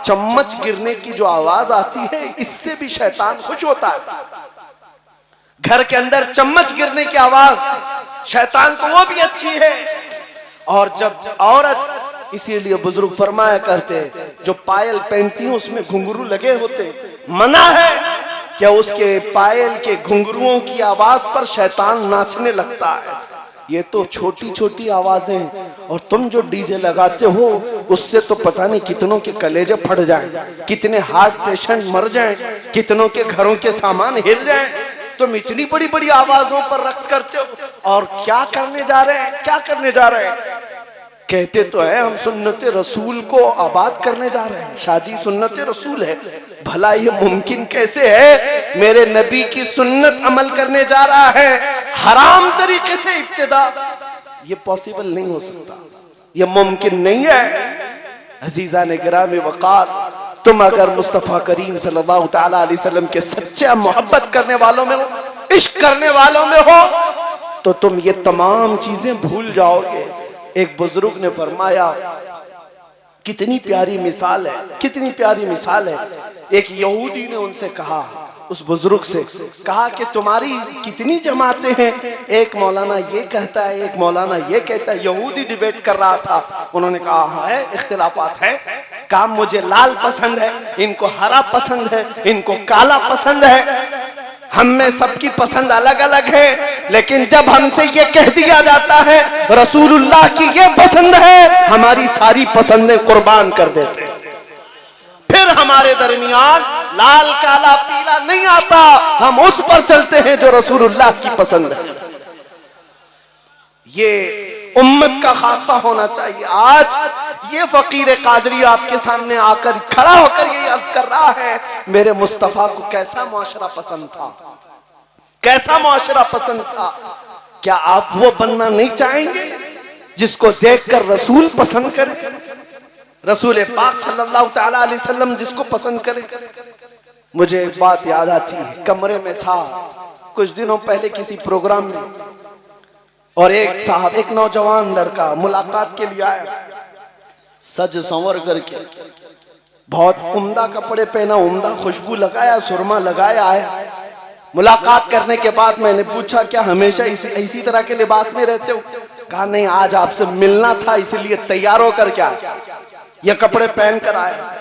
चम्मच गिरने की जो आवाज आती है इससे भी शैतान खुश होता है। घर के अंदर चम्मच गिरने की आवाज शैतान को वो भी अच्छी है। और जब औरत, इसीलिए बुजुर्ग फरमाया करते जो पायल पहनती है उसमें घुंघरू लगे होते, मना है क्या उसके पायल के घुंघरुओं की आवाज पर शैतान नाचने लगता है। ये तो छोटी छोटी आवाजें, और तुम जो डीजे लगाते हो उससे तो पता नहीं कितनों के कलेजे फट जाएं, कितने हार्ट पेशेंट मर जाएं, कितनों के घरों के सामान हिल जाएं। तुम इतनी बड़ी बड़ी आवाजों पर रक्स करते हो, और क्या करने जा रहे हैं, क्या करने जा रहे हैं। कहते तो है हम सुन्नत रसूल को आबाद करने जा रहे हैं, शादी सुन्नत रसूल है। भला ये मुमकिन कैसे है, मेरे नबी की सुन्नत अमल करने जा रहा है, हराम तरीके से इब्तिदा, ये पॉसिबल नहीं हो सकता, ये मुमकिन नहीं है। अजीजा ने गिरामी वकार, तुम अगर मुस्तफा करीम सल्लल्लाहु तआला अलैहि वसल्लम के सच्चे मोहब्बत करने वालों में हो, इश्क करने वालों में हो, तो तुम ये तमाम चीजें भूल जाओगे। एक बुजुर्ग ने फरमाया, कितनी प्यारी मिसाल है, कितनी प्यारी मिसाल है। एक यहूदी ने उनसे कहा, उस बुजुर्ग से कहा कि तुम्हारी कितनी जमातें हैं, एक मौलाना ये कहता है, एक मौलाना ये कहता है। यहूदी डिबेट कर रहा था। उन्होंने कहा हाँ है, इख्तिलाफात है। कहा मुझे लाल पसंद है, इनको हरा पसंद है, इनको काला पसंद है, हम में सबकी पसंद अलग अलग है। लेकिन जब हमसे ये कह दिया जाता है रसूलुल्लाह की ये पसंद है, हमारी सारी पसंदें कुर्बान कर देते हैं। फिर हमारे दरमियान लाल काला पीला नहीं आता, हम उस पर चलते हैं जो रसूलुल्लाह की पसंद है। ये उम्मत का खासा होना चाहिए। आज ये फकीर कादरी आपके सामने आकर खड़ा होकर ये अर्ज कर रहा है, मेरे मुस्तफा को कैसा मुआशरा पसंद था, कैसा मुआशरा पसंद था। क्या आप वो बनना नहीं चाहेंगे जिसको देखकर रसूल पसंद करे, रसूल पाक सल्लल्लाहु तआला अलैहि वसल्लम जिसको पसंद करे। मुझे एक बात याद आती है, कमरे में था कुछ दिनों पहले किसी प्रोग्राम में, और एक साहब, एक नौजवान लड़का मुलाकात के लिए आया, सज संवर करके, बहुत उम्दा कपड़े पहना, उम्दा खुशबू लगाया, सुरमा लगाया आया। मुलाकात करने के बाद मैंने पूछा क्या हमेशा इसी तरह के लिबास में रहते हो। कहा नहीं, आज आपसे मिलना था इसलिए तैयार होकर क्या ये कपड़े पहन कर आया।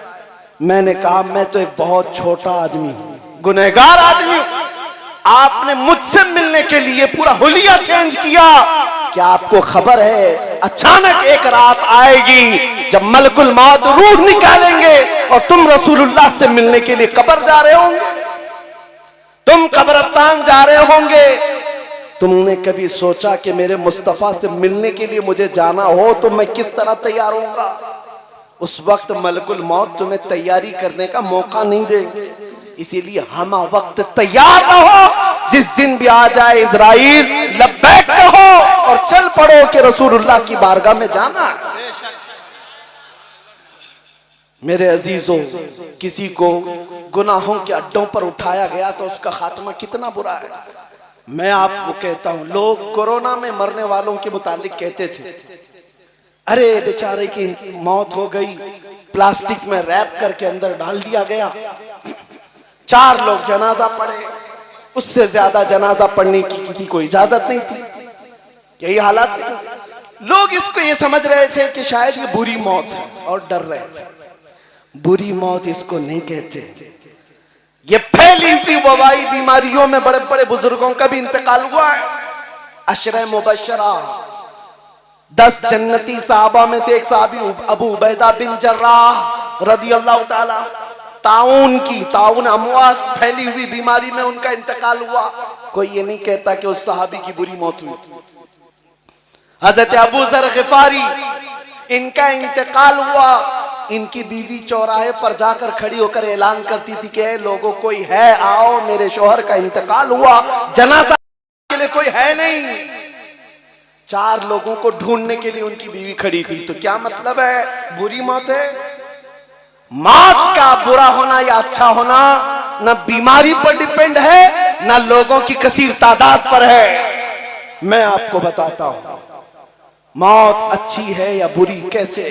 मैंने कहा मैं तो एक बहुत छोटा आदमी हूं, गुनहगार आदमी हूं, आपने मुझसे मिलने के लिए पूरा हुलिया चेंज किया। क्या आपको खबर है अचानक एक रात आएगी जब मलकुल मौत रूह निकालेंगे और तुम रसूलुल्लाह से मिलने के लिए कब्र जा रहे होंगे, तुम कब्रिस्तान जा रहे होंगे। तुमने कभी सोचा कि मेरे मुस्तफा से मिलने के लिए मुझे जाना हो तो मैं किस तरह तैयार होऊंगा। उस वक्त मलकुल मौत तुम्हें तैयारी करने का मौका नहीं देंगे, इसीलिए हम वक्त तैयार रहो। जिस दिन भी आ जाए इज़राइल, लब्बैक कहो और चल पड़ो कि रसूलुल्लाह की बारगाह में जाना है। मेरे अजीजों, किसी को गुनाहों के अड्डों पर उठाया गया तो उसका खात्मा कितना बुरा है। मैं आपको कहता हूं, लोग कोरोना में मरने वालों के मुतालिक कहते थे, अरे बेचारे की मौत हो गई, प्लास्टिक में रैप करके अंदर डाल दिया गया, 4 लोग जनाजा पढ़े, उससे ज्यादा जनाजा पढ़ने की किसी को इजाजत नहीं थी। यही हालात थे। लोग इसको ये समझ रहे थे कि शायद ये बुरी मौत है और डर रहे थे। बुरी मौत इसको नहीं कहते। ये फैली हुई वबाई बीमारियों में बड़े बड़े बुजुर्गों का भी इंतकाल हुआ है। अशरे मुबशरा 10 जन्नती साहबा में से एक साहबी अबू उबैदा बिन जर्राह रदियल्लाहु ताला, ताउन अमवास फैली हुई बीमारी में उनका इंतकाल हुआ। कोई ये नहीं कहता कि उस सहाबी की बुरी मौत हुई। हजरत अबू जर गिफारी, इनका इंतकाल हुआ, इनकी बीवी चौराहे पर जाकर खड़ी होकर ऐलान करती थी कि लोगों कोई है, आओ, मेरे शौहर का इंतकाल हुआ, जनाजा के लिए कोई है नहीं। 4 लोगों को ढूंढने के लिए उनकी बीवी खड़ी थी। तो क्या मतलब है, बुरी मौत है। मौत का बुरा होना या अच्छा होना न बीमारी पर डिपेंड है, न लोगों की कसीर तादाद पर है। मैं आपको बताता हूं मौत अच्छी है या बुरी कैसे।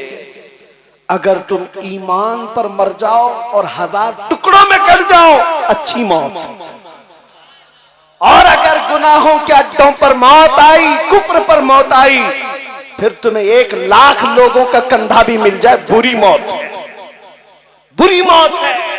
अगर तुम ईमान पर मर जाओ और 1000 टुकड़ों में कट जाओ, अच्छी मौत। और अगर गुनाहों के अड्डों पर मौत आई, कुफ्र पर मौत आई, फिर तुम्हें 1 लाख लोगों का कंधा भी मिल जाए, बुरी मौत है, बुरी मौत है।